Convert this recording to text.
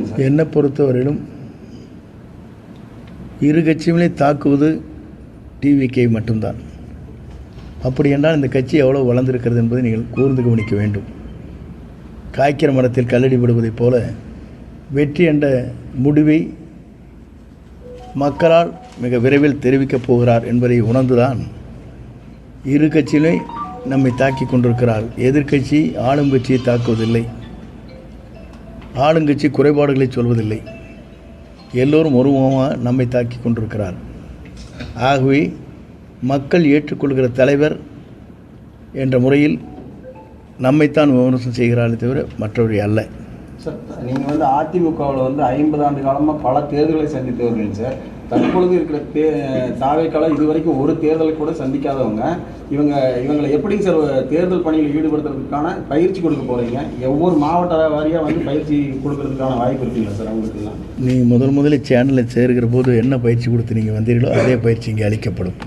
சொல்லுங்கள் சார். என்னை பொறுத்தவரையிலும் இரு கட்சியுமே தாக்குவது டிவிகே மட்டும்தான். அப்படி என்றால் இந்த கட்சி எவ்வளோ வளர்ந்திருக்கிறது என்பதை நீங்கள் கூர்ந்து கவனிக்க வேண்டும். காய்க்கிற மரத்தில் கல்லடிபடுவதைப் போல வெற்றி என்ற முடிவை மக்களால் மிக விரைவில் தெரிவிக்கப் போகிறார் என்பதை உணர்ந்துதான் இரு கட்சியிலே நம்மை தாக்கி கொண்டிருக்கிறார். எதிர்க்கட்சி ஆளும் கட்சியை தாக்குவதில்லை, ஆளுங்கட்சி குறைபாடுகளை சொல்வதில்லை. எல்லோரும் ஒருமுகமாக நம்மை தாக்கி கொண்டிருக்கிறார். ஆகவே மக்கள் ஏற்றுக்கொள்கிற தலைவர் என்ற முறையில் நம்மைத்தான் விமர்சனம் செய்கிறார்களே தவிர மற்றவரை அல்ல. சார், நீங்கள் வந்து அதிமுகவில் 50 ஆண்டு காலமாக பல தேர்தல்களை சந்தித்தவர்கள் சார். தற்பொழுது இருக்கிற தாவேக்காலம் இதுவரைக்கும் ஒரு தேர்தலை கூட சந்திக்காதவங்க. இவங்களை எப்படிங்க சார் தேர்தல் பணியில் ஈடுபடுத்துறதுக்கான பயிற்சி கொடுக்க போகிறீங்க? ஒவ்வொரு மாவட்ட வாரியாக பயிற்சி கொடுக்கறதுக்கான வாய்ப்பு இருக்குங்களா சார் அவங்களுக்குலாம்? நீங்கள் முதலில் சேனலில் சேர்கிற போது என்ன பயிற்சி கொடுத்து நீங்கள் வந்தீர்களோ அதே பயிற்சி இங்கே அளிக்கப்படும்.